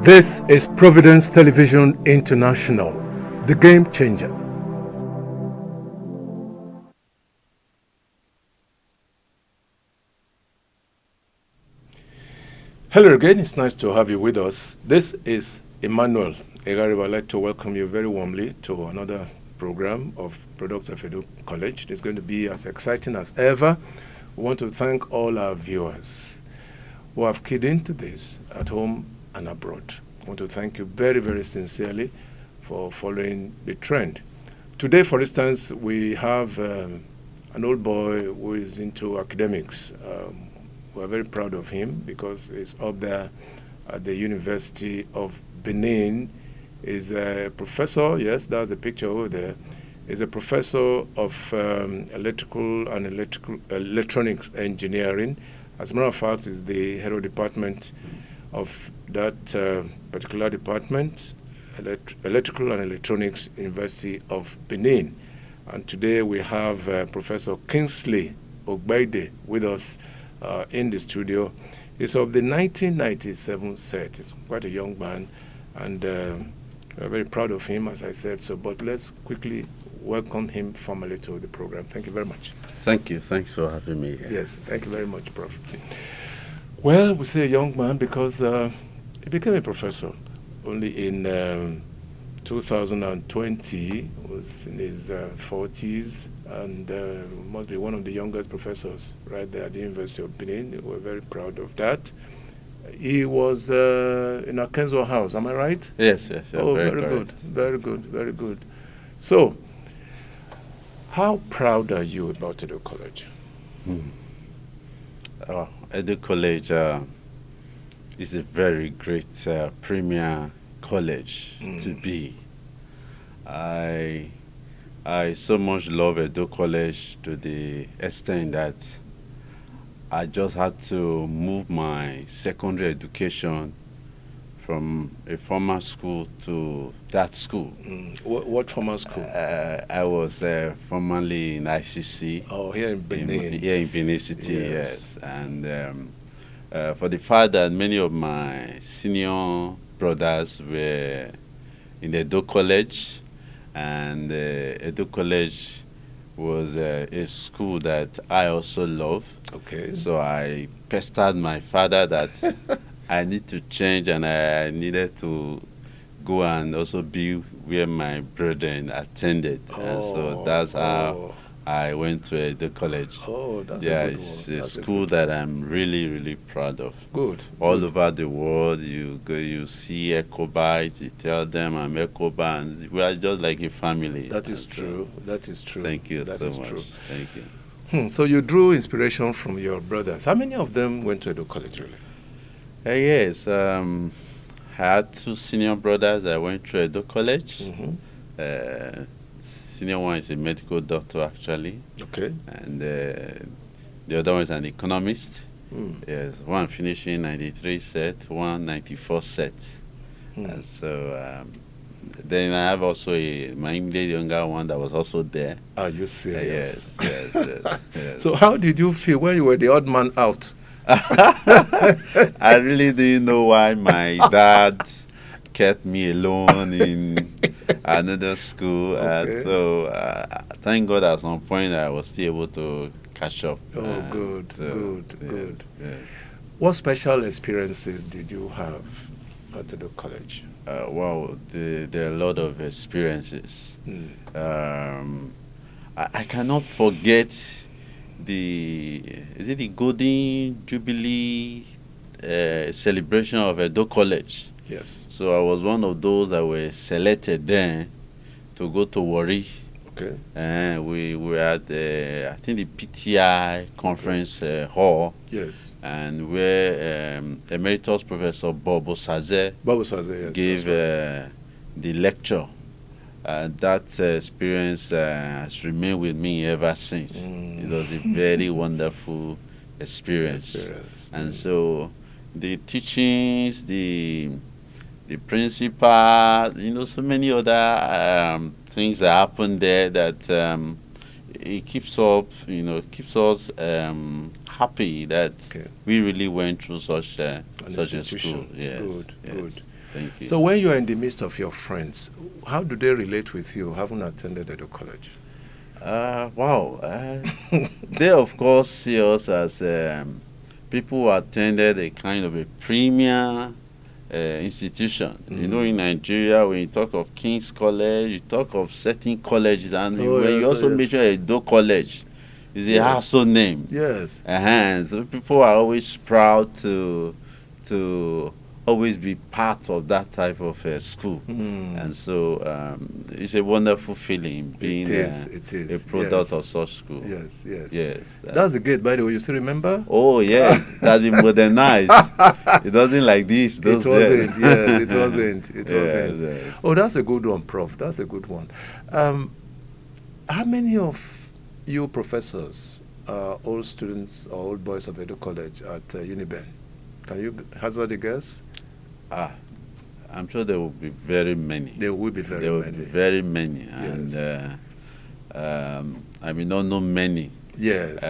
This is Providence Television International, the game changer. Hello again, it's nice to have you with us. This is Emmanuel Egariba. I'd like to welcome you very warmly to another program of Products of Edo College. It's going to be as exciting as ever. We want to thank all our viewers who have keyed into this at home and abroad. I want to thank you very, very sincerely for following the trend. Today, for instance, we have an old boy who is into academics. We're very proud of him because he's up there at the University of Benin. He's a professor, yes, that's the picture over there. He's a professor of electrical and electronics engineering. As a matter of fact, he's the head of department of that particular department, Electrical and Electronics, University of Benin. And today we have Professor Kingsley Ogbaide with us in the studio. He's of the 1997 set. He's quite a young man, and we're very proud of him, as I said. But let's quickly welcome him formally to the program. Thank you very much. Thank you. Thanks for having me here. Yes, thank you very much, Prof. Well, we say a young man because he became a professor only in 2020. Was in his 40s, and must be one of the youngest professors right there at the University of Benin. We're very proud of that. He was in our Kenzo house, am I right? Yes. Oh, very good, very good. So, how proud are you about Edo College? Edo College is a very great premier college to be. I so much love Edo College to the extent that I just had to move my secondary education from a formal school to that school. What formal school? I was formerly in ICC. Oh, here in Benin. Here in Benin City, yes. And for the fact that many of my senior brothers were in the Edo College, and Edo College was a school that I also love. Okay. So I pestered my father that I need to change, and I needed to go and also be where my brethren attended. And so that's how I went to Edo College. Oh, that's a good one. It's a school that I'm really, really proud of. Good. All over the world, you go, you see Ecobites, you tell them I'm Ecoba, and we are just like a family. That is true. That is true. Thank you that so is much. True. Thank you. So you drew inspiration from your brothers. How many of them went to Edo College, really? Yes. I had two senior brothers that went to Edo College. Senior one is a medical doctor, actually. Okay. And the other one is an economist. Yes, one finishing 93 set, one 94 set. And so then I have also my immediate younger one that was also there. Are you serious? Yes. So how did you feel when you were the odd man out? I really didn't know why my dad kept me alone in another school. Okay. So thank God at some point I was still able to catch up. Oh, good. Yeah. What special experiences did you have at the college? Wow, there are a lot of experiences. I cannot forget the Golden Jubilee celebration of Edo College. Yes. So I was one of those that were selected then to go to Warri. Okay. And we were at I think the PTI conference hall. Yes. And where Emeritus Professor Bobo Saze yes, gave the lecture. That experience has remained with me ever since. It was a very wonderful experience. And so the teachings, the principal, so many other things that happen there that it keeps us happy that we really went through such a school. Yes. Good. Thank you. So when you are in the midst of your friends, how do they relate with you, having attended Edo College? Wow. They, of course, see us as people who attended a kind of a premier institution. You know, in Nigeria, when you talk of King's College, you talk of certain colleges, and when you also mention Edo College, it's a household name. Yes. So people are always proud to always be part of that type of school, and so it's a wonderful feeling being a product of such school. Yes. That's the gate, by the way. You still remember? Oh yeah, that's been modernized. It wasn't like this. It wasn't. Yes, it wasn't. It wasn't. Yes. Oh, that's a good one, Prof. That's a good one. How many of you professors are old students or old boys of Edo College at Uniben? Can you hazard a guess? I'm sure there will be very many. There will be very many. And I may not know many. Yes.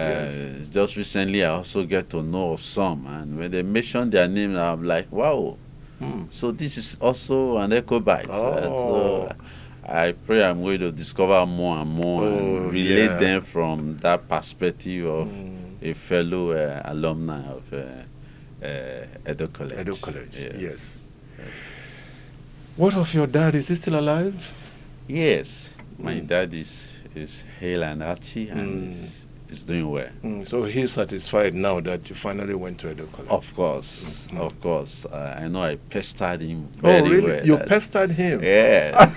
Just recently, I also get to know of some. And when they mention their names, I'm like, wow. So this is also an Ecobite. So I pray I'm going to discover more and more and relate them from that perspective of a fellow alumni of Edo College. Edo College, yes. What of your dad? Is he still alive? Yes. My dad is hale and hearty and is doing well. So he's satisfied now that you finally went to Edo College? Of course. I know I pestered him very well. Oh, really? You pestered him? Yeah.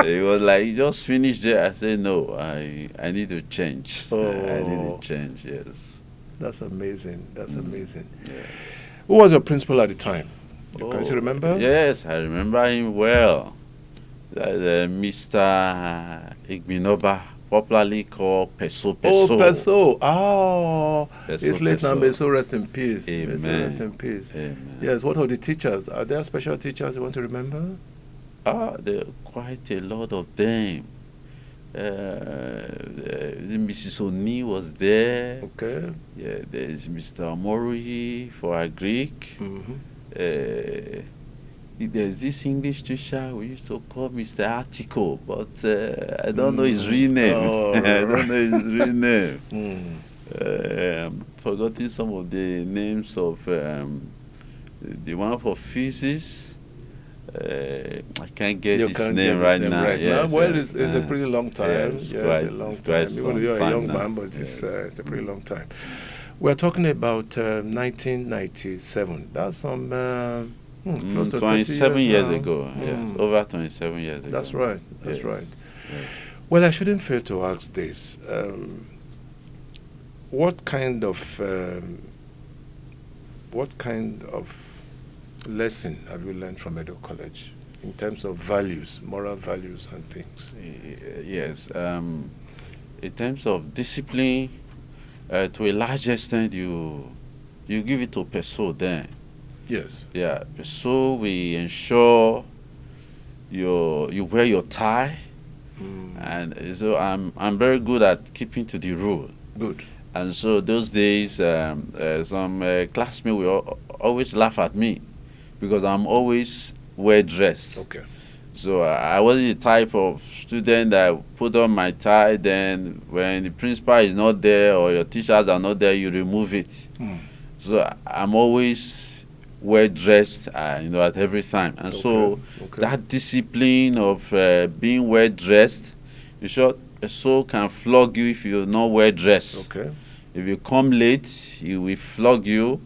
He was like, you just finished there. I said, no, I need to change. I need to change, yes. That's amazing. That's amazing. Yes. Who was your principal at the time? Can you remember? Yes, I remember him well. Mr. Igbinoba, popularly called Peso. Oh, Peso. His late Peso. name, Peso, rest in peace. Amen. Peso, rest in peace. Amen. Yes, what are the teachers? Are there special teachers you want to remember? There are quite a lot of them. Mrs. Oni was there. Okay. Yeah, there's Mr. Amori for our Greek. There's this English teacher we used to call Mr. Article, but I don't know his real name. I don't know his real name. I'm forgetting some of the names of the one for physics. I can't get his name right now. Yes, well, it's a pretty long time. It's a long time. Even though you're a young man, but it's a pretty long time. We're talking about 1997. That's some close to 27 years now. ago. Yes, over 27 years ago. That's right. Yes. Yes. Well, I shouldn't fail to ask this. What kind of lesson have you learned from Edo College in terms of values, moral values and things? Yes. In terms of discipline, to a large extent, you give it to Peso then. Yes. Yeah. Peso, we ensure you wear your tie, and so I'm very good at keeping to the rule. Good. And so those days, some classmates will always laugh at me because I'm always well dressed. Okay. So I wasn't the type of student that put on my tie, then when the principal is not there or your teachers are not there, you remove it. So I'm always well dressed, at every time. And so that discipline of being well dressed, in short, a soul can flog you if you're not well dressed. Okay. If you come late, he will flog you.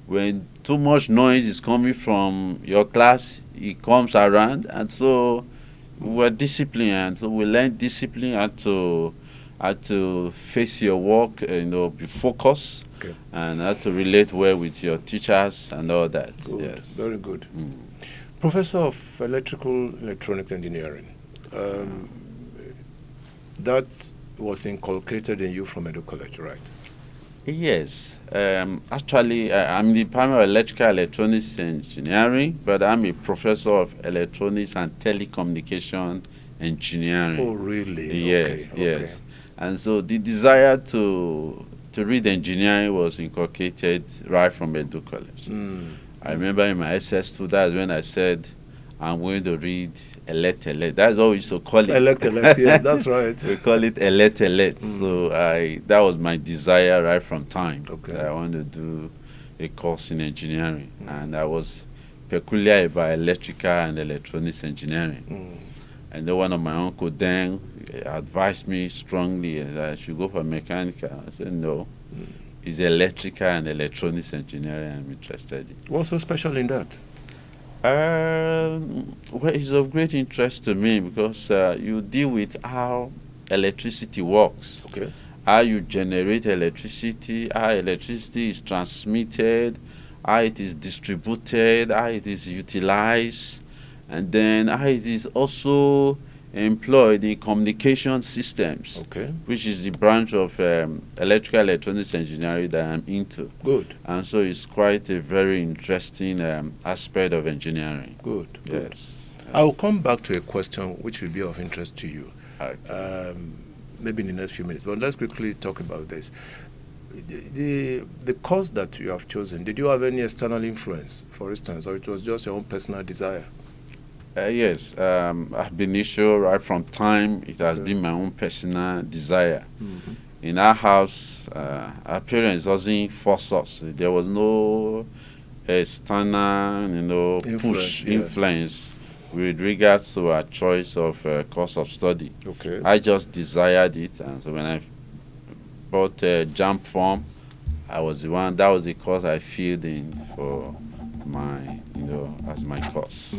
When too much noise is coming from your class, he comes around, and so we're disciplined, and so we learn discipline how to face your work, be focused, and how to relate well with your teachers and all that. Good. Yes. Very good. Professor of Electronic Engineering. That was inculcated in you from Edo College, right? Yes. Actually, I'm in the Department of Electrical Electronics Engineering, but I'm a professor of Electronics and Telecommunication Engineering. Oh, really? Yes, yes. And so the desire to read engineering was inculcated right from Edo College. I remember in my SS2, that's when I said, I'm going to read elect. That's what we used to call it. Elect, yeah, that's right. We call it elect. Mm. So that was my desire right from time. Okay. That I wanted to do a course in engineering. And I was peculiar about electrical and electronics engineering. And then one of my uncle then advised me strongly that I should go for mechanical. I said, no, it's electrical and electronics engineering I'm interested in. What's so special in that? Well, it's of great interest to me because you deal with how electricity works. Okay. How you generate electricity, how electricity is transmitted, how it is distributed, how it is utilized, and then how it is also employed in communication systems, Okay. which is the branch of electrical electronics engineering that I'm into. Good. And so it's quite a very interesting aspect of engineering. Good. Good. Yes. I'll come back to a question which will be of interest to you, Okay. maybe in the next few minutes. But let's quickly talk about this. The course that you have chosen, did you have any external influence, for instance, or it was just your own personal desire? Yes, I've been initial right from time. It has Okay. been my own personal desire. Mm-hmm. In our house, our parents doesn't force us. There was no external, push Yes. influence with regards to our choice of course of study. Okay. I just desired it, and so when I bought a jump form, I was the one. That was the course I filled in for my, as my course.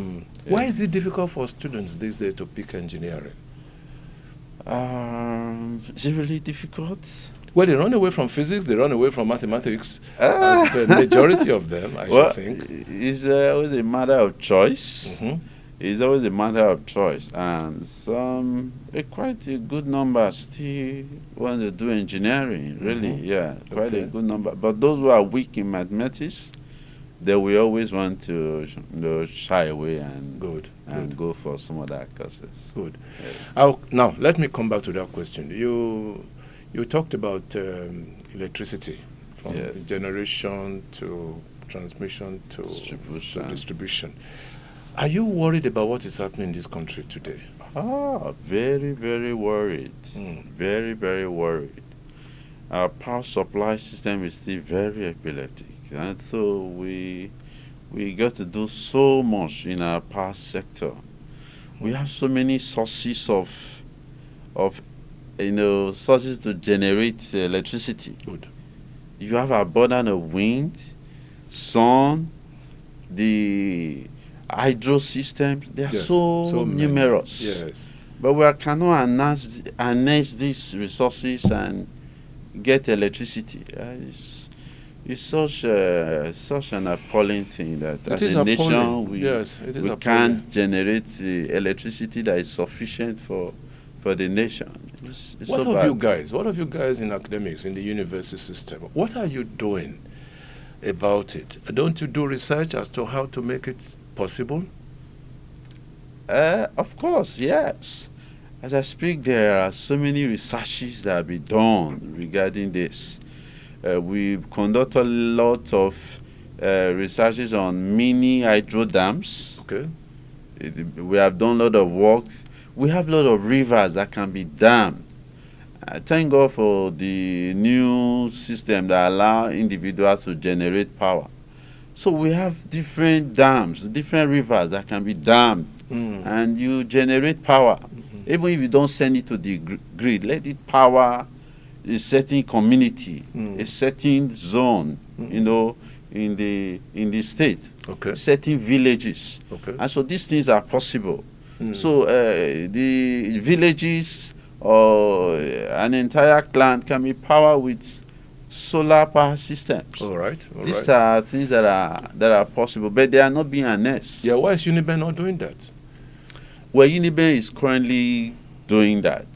Why is it difficult for students these days to pick engineering? Is it really difficult? Well, they run away from physics, they run away from mathematics, as the majority of them, I should think. It's always a matter of choice. Mm-hmm. It's always a matter of choice, and quite a good number still want to do engineering. Really, yeah, quite a good number. But those who are weak in mathematics, they will always want to shy away and go for some other courses. Good. Yeah. Now, let me come back to that question. You talked about electricity, from generation to transmission to distribution. Are you worried about what is happening in this country today? Very, very worried. Very, very worried. Our power supply system is still very epileptic, and so we got to do so much in our power sector. We have so many sources of sources to generate electricity. Good. You have abundance of wind, sun, the hydro systems. They are so numerous. Yes. But we cannot harness these resources and get electricity. It's such an appalling thing that as a nation we can't generate the electricity that is sufficient for the nation. It's what so of bad. you guys in academics, in the university system, what are you doing about it? Don't you do research as to how to make it possible? Of course, yes. As I speak, there are so many researches that have been done regarding this. We've conducted a lot of researches on mini hydro dams. Okay. We have done a lot of work. We have a lot of rivers that can be dammed. Thank God for the new system that allow individuals to generate power. So we have different dams, different rivers that can be dammed, and you generate power. Even if you don't send it to the grid, let it power a certain community, a certain zone, in the state, certain villages. And so these things are possible. So the villages or an entire clan can be powered with solar power systems. All right. These are things that are possible, but they are not being harnessed. Yeah, why is Uniben not doing that? Well, Uniben is currently doing that.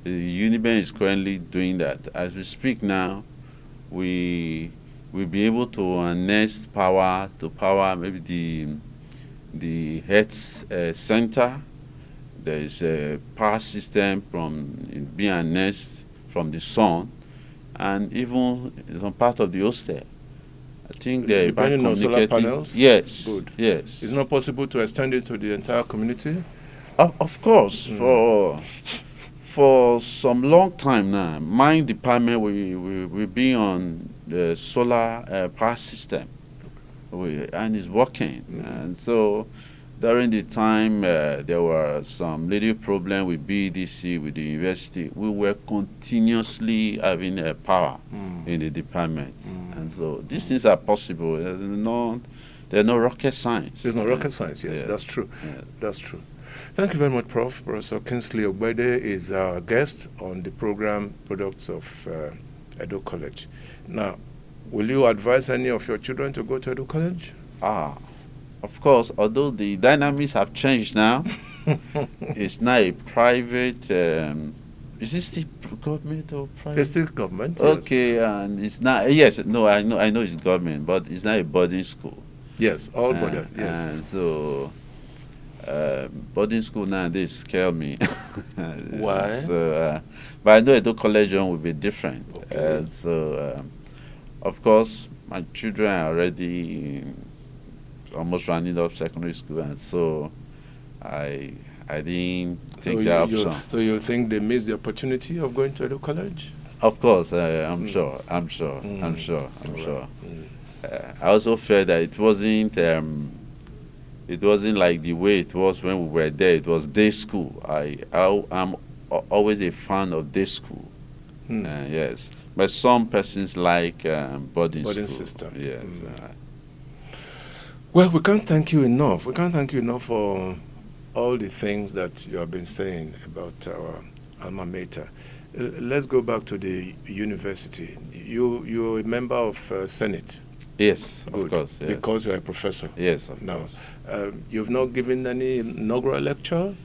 Uniben is currently doing that. As we speak now, we will be able to harness power to power maybe the health center. There is a power system being harnessed from the sun, and even some part of the hostel. I think they're about Depending on solar communicating. panels? Yes. Good. Yes. It's not possible to extend it to the entire community? Of course, for some long time now, my department we be on the solar power system, and it's working. And so during the time there were some little problem with BEDC with the university, we were continuously having power in the department, and so these things are possible. There's no rocket science. There's no rocket science. Yes, that's true. Yeah. That's true. Thank you very much, Prof. Professor Kingsley Ogbede is our guest on the program Products of Edo College. Now, will you advise any of your children to go to Edo College? Of course, although the dynamics have changed now, it's now a private. Is it still government or private? It's still government. Okay, yes. And it's not. Yes, no, I know it's government, but it's not a boarding school. Yes, all boarders. Yes. And so, boarding school nowadays scare me. Why? So, but I know Edo College will be different. Okay. So, of course, my children are already almost running up secondary school, and so I didn't take that option. So you think they missed the opportunity of going to Edo College? Of course, I'm sure. I'm sure. I also felt that it wasn't like the way it was when we were there. It was day school. I'm always a fan of day school. Yes, but some persons like boarding school. System. Yes. Well, we can't thank you enough. We can't thank you enough for all the things that you have been saying about our alma mater. Let's go back to the university. You're a member of Senate. Yes, Good. Of course. Yes. Because you're a professor. Yes, of course. You've not given any inaugural lecture?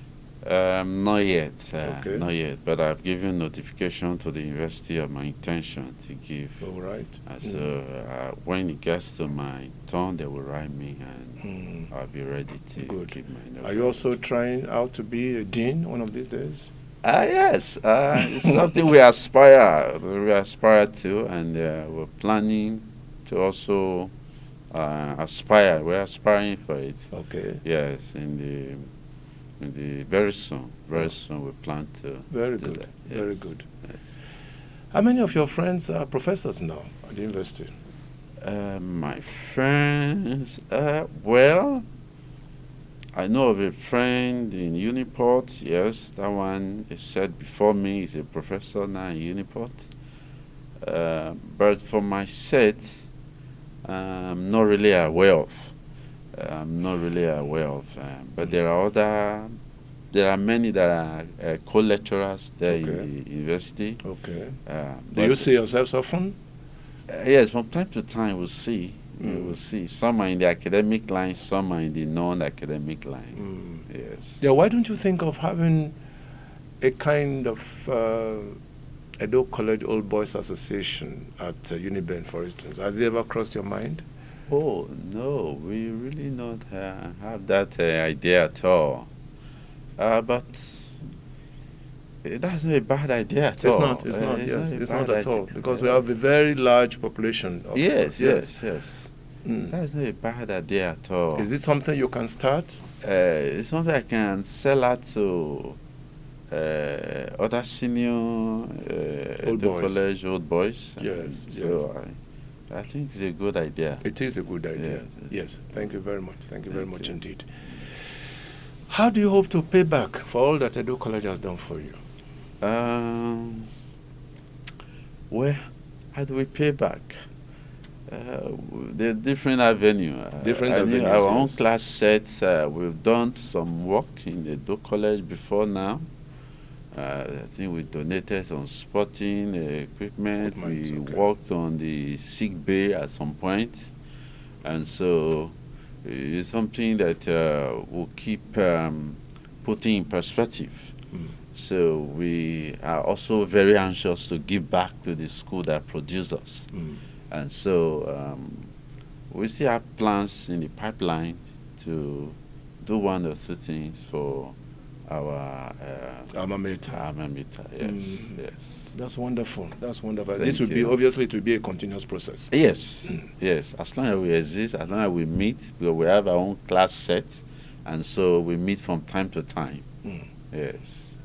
Not yet. Okay. Not yet. But I've given notification to the university of my intention to give. All right. So when it gets to my turn, they will write me, and I'll be ready to give my inaugural. Are you also trying out to be a dean one of these days? Yes. It's something we aspire to, and we're planning to also aspire. We're aspiring for it. Okay. Yes, in the very soon we plan to. Very do good. that. Very Yes. good. Yes. How many of your friends are professors now at the university? My friends, well, I know of a friend in Uniport. Yes, that one is said before me. He's a professor now in Uniport. But for my set, I'm not really aware of. But there are many that are co-lecturers there in the university. Okay. Do you see yourselves often? Yes, from time to time we'll see. We'll see. Some are in the academic line, some are in the non-academic line. Yes. Yeah. Why don't you think of having a kind of Edo College Old Boys Association at Uniben, for instance? Has it ever crossed your mind? Oh no, we really not have that idea at all. But that's not a bad idea at all. It's not. Yes, it's not at all, because we Yeah. have a very large population. Of, Yes. That's not a bad idea at all. Is it something you can start? It's something I can sell out to other senior Edo College old boys. Yes. So I think it's a good idea. It is a good idea. Yes. Thank you very much. Thank you very much you. indeed. How do you hope to pay back for all that Edo College has done for you? Well, how do we pay back? The different avenue. Our own class sets. We've done some work in the Edo College before now. I think we donated some sporting equipment. We worked on the sick bay at some point, and so it's something that will keep putting in perspective. So we are also very anxious to give back to the school that produced us. And so we still have plans in the pipeline to do one or two things for our Alma mater. alma mater. Yes, yes. That's wonderful. That's wonderful. Thank This would be you. obviously to be a continuous process. Yes, yes. As long as we exist, as long as we meet, because we have our own class set, and so we meet from time to time. Yes.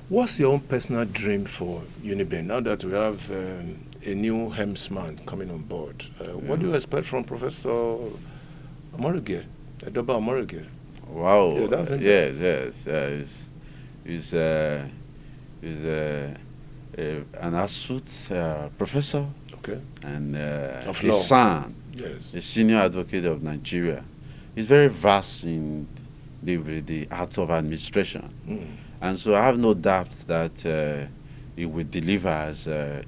What's your own personal dream for Uniben now that we have a new helmsman coming on board? What do you expect from Professor Omorige, Edoba Omorige? Wow. Yeah, that's yes, yes. He's an astute professor Okay. and Of his law. son, Yes. a senior advocate of Nigeria. He's very vast in the art of administration. And so I have no doubt that he will deliver as a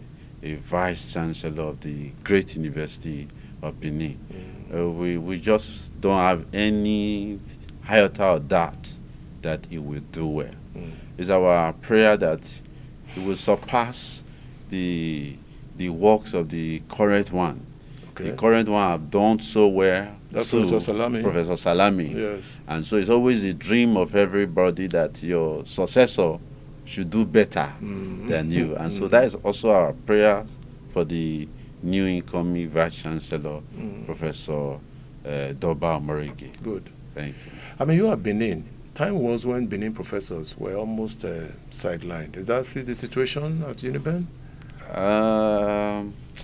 vice chancellor of the great University of Benin. We just don't have any iota of doubt that he will do well. It's our prayer that he will surpass the works of the current one. Okay. The current one have done so well. That's to Professor Salami. Professor Salami. Yes. And so it's always a dream of everybody that your successor should do better than you. And so that is also our prayer for the new incoming Vice Chancellor, Professor Doba Omorige. Good. Thank you. I mean, you are Benin. Time was when Benin professors were almost sidelined. Is that the situation at Uniben?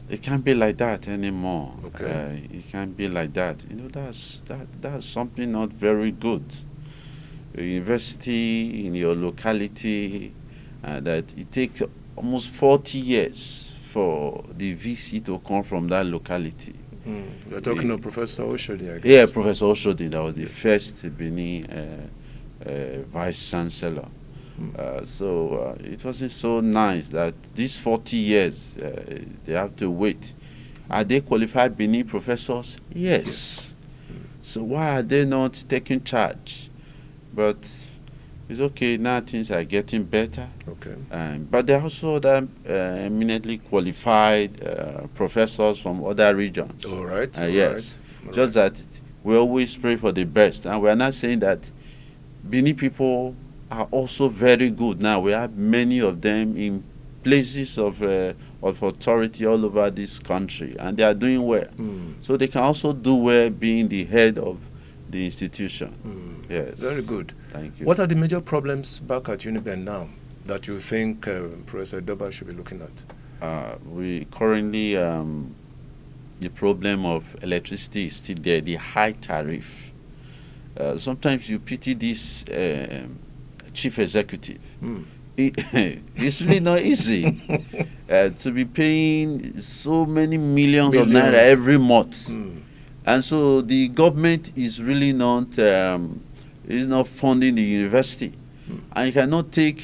It can't be like that anymore. Okay. It can't be like that. You know, that's something not very good. A university in your locality, that it takes almost 40 years for the VC to come from that locality. You're talking of Professor Oshodi, I guess. Yeah, Professor Oshodi, that was the first Benin Vice Chancellor. So it wasn't so nice that these 40 years they have to wait. Are they qualified Benin professors? Yes. So why are they not taking charge? But it's okay, now things are getting better. Okay. But there are also other eminently qualified professors from other regions. All right. Yes. All Just that we always pray for the best. And we are not saying that Benin people are also very good now. We have many of them in places of authority all over this country, and they are doing well. So they can also do well being the head of the institution. Yes. Very good. Thank you. What are the major problems back at Uniben now that you think Professor Doba should be looking at? We currently, the problem of electricity is still there, the high tariff. Sometimes you pity this chief executive. It's really not easy to be paying so many millions of naira every month. And so the government is really not funding the university. And you cannot take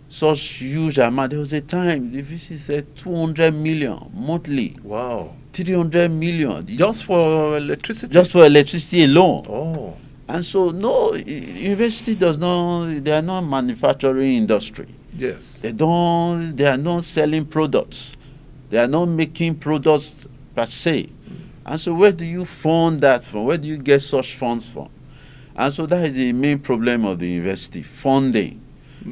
such huge amount. There was a time the VC said 200 million monthly. Wow. 300 million. Just for electricity? Just for electricity alone. Oh. And so, no, university does not, they are not manufacturing industry. Yes. They are not selling products. They are not making products per se. And so where do you fund that from? Where do you get such funds from? And so that is the main problem of the university, funding.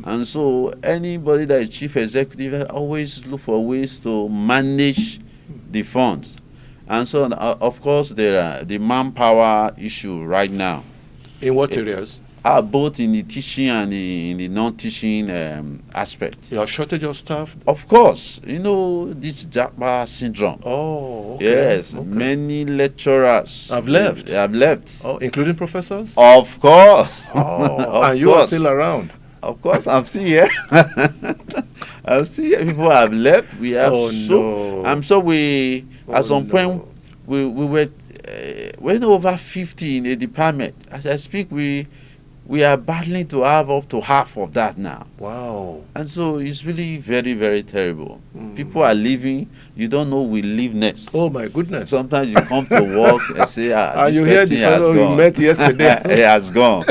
And so anybody that is chief executive always look for ways to manage the funds. And so, of course, there are the manpower issue right now. In what areas? Both in the teaching and in the non-teaching aspect. You have shortage of staff? Of course. You know, this Japa syndrome. Oh, okay. Yes, okay. Many lecturers have left. They have left. Oh, including professors? Of course. Oh, Of and you course. are still around? Of course, I'm still here. I'm still here. People have left. We have no. I'm sure we, at some point, we were over 50 in a department. As I speak, we are battling to have up to half of that now. Wow. And so it's really very, very terrible. People are leaving. You don't know who will leave next. Oh, my goodness. Sometimes you come to work and say, this you hear the fellow you met yesterday. He has gone.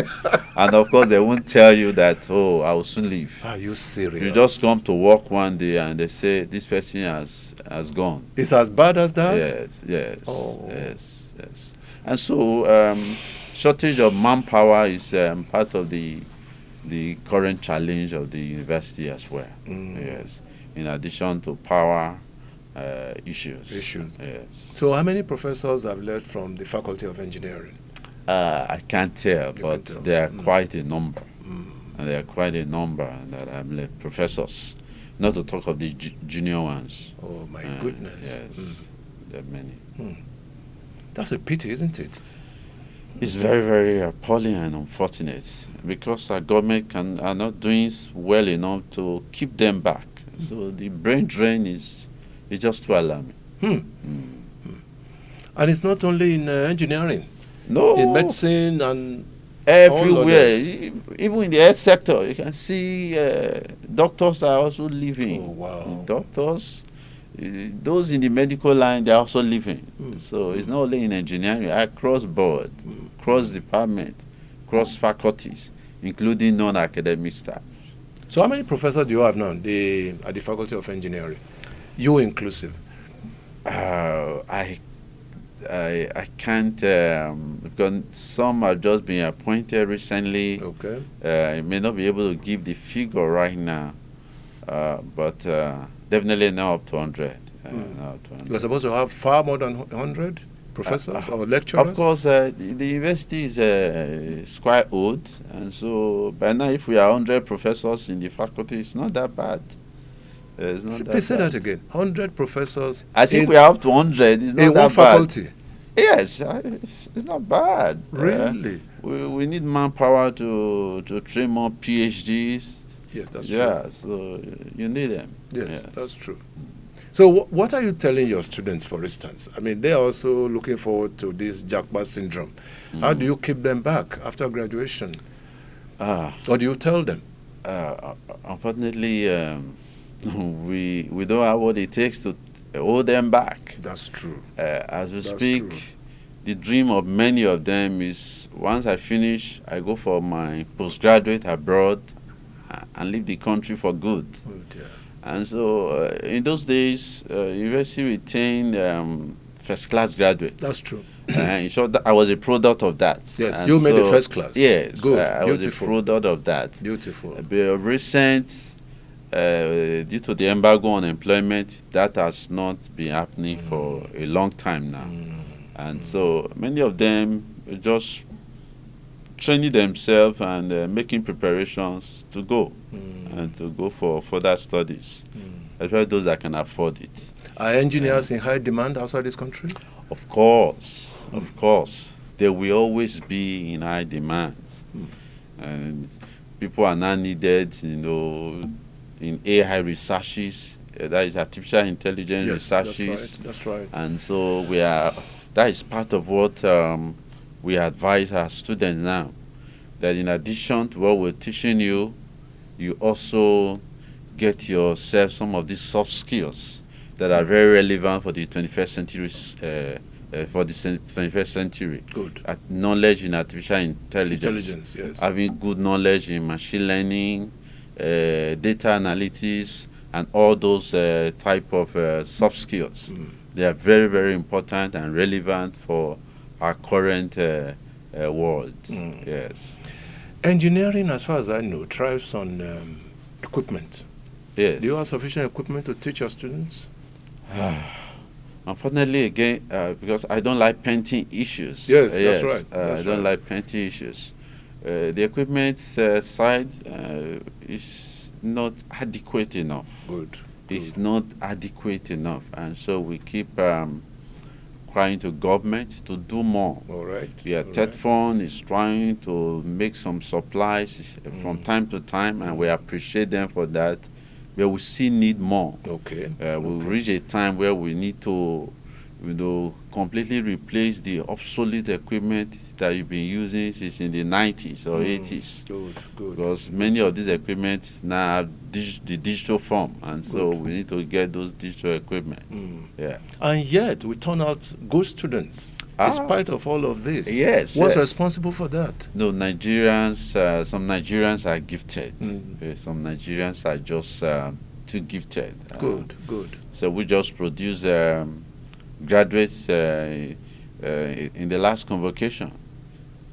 And of course, they won't tell you that, I will soon leave. Are you serious? You just come to work one day and they say, this person has gone. It's as bad as that? Yes. Oh. Yes. And so, shortage of manpower is part of the the current challenge of the university as well. Yes, in addition to power issues. Yes. So how many professors have left from the Faculty of Engineering? I can't tell, but tell. there are quite a number. And there are quite a number that have left professors, not to talk of the junior ones. Oh, my goodness. Yes, there are many. That's a pity, isn't it? It's very, very appalling and unfortunate because our government are not doing well enough to keep them back. So the brain drain is just too alarming. And it's not only in engineering. No. In medicine and everywhere, even in the health sector, you can see doctors are also leaving. Oh, wow. Doctors, those in the medical line, they are also leaving. So it's not only in engineering, across board, cross department, cross faculties, including non-academic staff. So how many professors do you have now at the Faculty of Engineering? You inclusive? I can't, because some have just been appointed recently. Okay. I may not be able to give the figure right now, but definitely now up to 100. You're supposed to have far more than 100 professors or lecturers? Of course, the university is quite old, and so by now if we are 100 professors in the faculty, it's not that bad. Please say that again. 100 professors. I think we are up to 100. It's not in that one faculty. Bad. Yes, it's not bad. Really? We need manpower to train more PhDs. Yes, that's true. Yeah, so you need them. Yes, that's true. So what are you telling your students, for instance? I mean, they are also looking forward to this Jackpot syndrome. How do you keep them back after graduation? What do you tell them? Unfortunately, we don't have what it takes to hold them back. That's true. As we speak, the dream of many of them is once I finish, I go for my postgraduate abroad and leave the country for good. Oh, dear. And so in those days, university retained first-class graduates. That's true. In short, I was a product of that. Yes, and you made the first class. Yes, good, I was a product of that. Beautiful. Recent, due to the embargo on employment, that has not been happening for a long time now. And so many of them just training themselves and making preparations to go and to go for further studies, especially those that can afford it. Are engineers in high demand outside this country? Of course, of course. They will always be in high demand. And people are now needed, in AI researches, that is artificial intelligence researches. That's right. And so that is part of what we advise our students now, that in addition to what we're teaching you, you also get yourself some of these soft skills that are very relevant for the 21st century. Good. Knowledge in artificial intelligence. Yes. Having good knowledge in machine learning, data analytics, and all those type of soft skills. They are very, very important and relevant for our current world. Yes. Engineering, as far as I know, thrives on equipment. Yes. Do you have sufficient equipment to teach your students? Unfortunately, again, because I don't like painting issues. Yes, that's right. I don't like painting issues. The equipment side is not adequate enough. Good. It's not adequate enough, and so we keep crying to government to do more. All right. Yeah, TED Fund is trying to make some supplies from time to time, and we appreciate them for that. But we still need more. Okay. We'll reach a time where we need to, completely replace the obsolete equipment that you've been using since in the 90s or 80s. Good. Because many of these equipment now have the digital form, and so we need to get those digital equipment. Yeah. And yet, we turn out good students, in spite of all of this. Yes. What's responsible for that? No, Nigerians, some Nigerians are gifted. Some Nigerians are just too gifted. Good. So we just produce graduates in the last convocation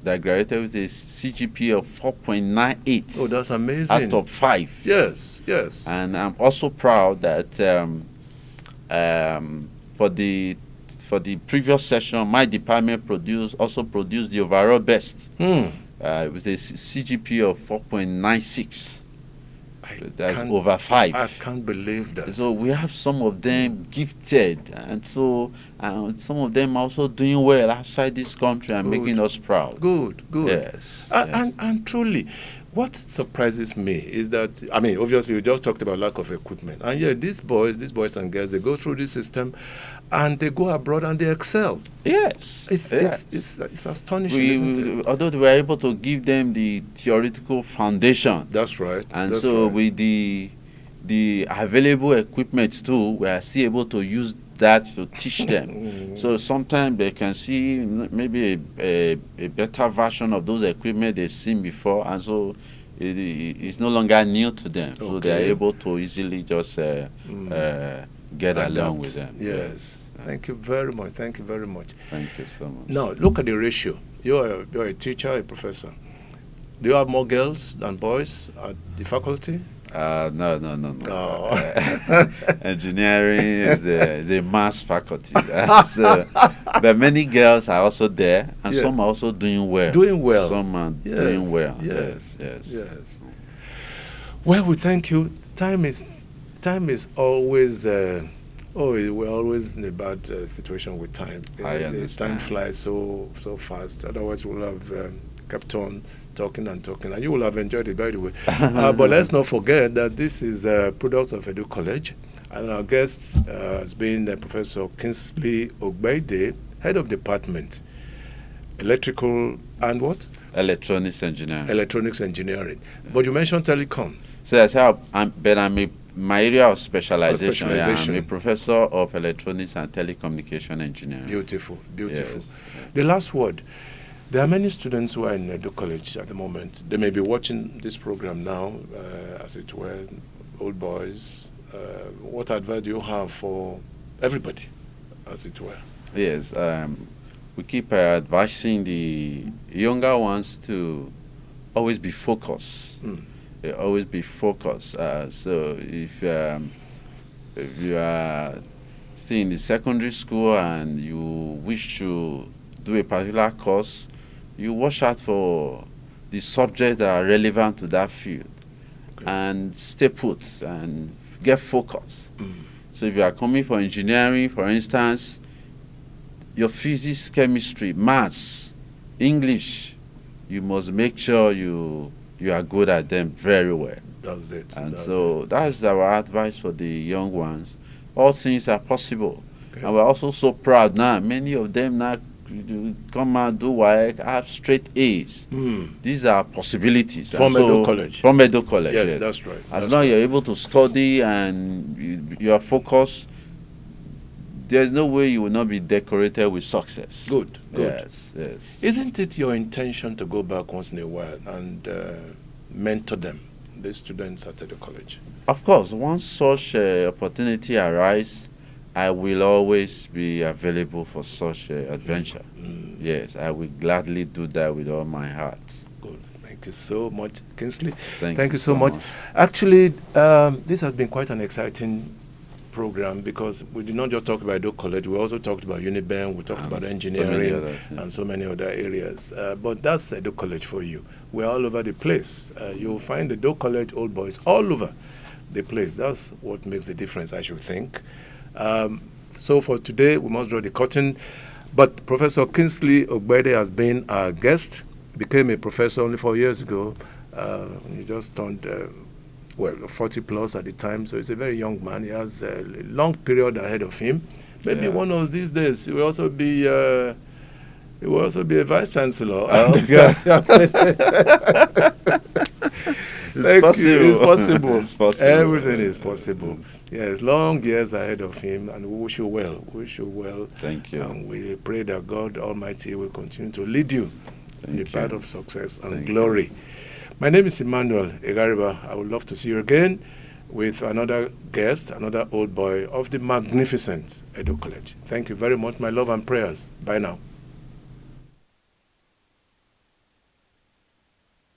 that graduated with a CGPA of 4.98. Oh, that's amazing. Out of 5. Yes, yes. And I'm also proud that for the previous session, my department also produced the overall best with a CGPA of 4.96. That's over 5. I can't believe that. So we have some of them gifted, and so some of them also doing well outside this country and making us proud. Good. Yes. And truly, what surprises me is that, I mean, obviously we just talked about lack of equipment, and yet these boys and girls, they go through this system and they go abroad and they excel. Yes. It's astonishing, isn't it? Although we were able to give them the theoretical foundation. That's right. And That's so right. with the available equipment too, we are still able to use that to teach them. So sometimes they can see maybe a better version of those equipment they've seen before, and so it's no longer new to them. Okay. So they are able to easily just get along with them. Yes. Thank you very much. Thank you so much. Now, look at the ratio. You're a teacher, a professor. Do you have more girls than boys at the faculty? No. Engineering is a mass faculty. But many girls are also there, and some are also doing well. Some are doing well. Yes. Well, we thank you. Time is always. We're always in a bad situation with time. I understand. Time flies so fast. Otherwise, we'll have kept on talking, and you will have enjoyed it, by the way. But let's not forget that this is products of Edo College, and our guest has been Professor Kingsley Ogbeide, Head of Department, Electrical and what? Electronics Engineering. Electronics Engineering. But you mentioned telecom. So that's how my area of specialization. Yeah, I'm a professor of electronics and telecommunication engineering. Beautiful. Yes. The last word. There are many students who are in Edo College at the moment. They may be watching this program now, as it were, old boys. What advice do you have for everybody, as it were? Yes, we keep advising the younger ones to always be focused. Always be focused. So if you are still in the secondary school and you wish to do a particular course, you watch out for the subjects that are relevant to that field, and stay put and get focused. So if you are coming for engineering, for instance, your physics, chemistry, maths, English, you must make sure you are good at them very well. That's it. And that's our advice for the young ones. All things are possible. Okay. And we're also so proud now. Many of them now come and do work, have straight A's. These are possibilities. From Edo College. From Edo College, yes. That's right. As long as you're able to study and you are focused, there's no way you will not be decorated with success. Good. Yes. Isn't it your intention to go back once in a while and mentor them, the students at Edo College? Of course. Once such opportunity arises, I will always be available for such adventure. Yes, I will gladly do that with all my heart. Good. Thank you so much, Kingsley. Thank you so much. Actually, this has been quite an exciting program, because we did not just talk about Edo College, we also talked about Uniben, we talked about engineering, and so many other areas. But that's Edo College for you. We're all over the place. You'll find Edo College old boys all over the place. That's what makes the difference, I should think. So for today, we must draw the curtain. But Professor Kingsley Ogbeide has been our guest, became a professor only 4 years ago. He just turned, 40 plus at the time, so he's a very young man. He has a long period ahead of him. Maybe one of these days, he will also be a vice chancellor. Oh, God. It's possible. It's possible. Everything is possible. Yes, long years ahead of him, and we wish you well. Thank you. And we pray that God Almighty will continue to lead you in the path of success and glory. My name is Emmanuel Egariba. I would love to see you again with another guest, another old boy of the magnificent Edo College. Thank you very much. My love and prayers. Bye now.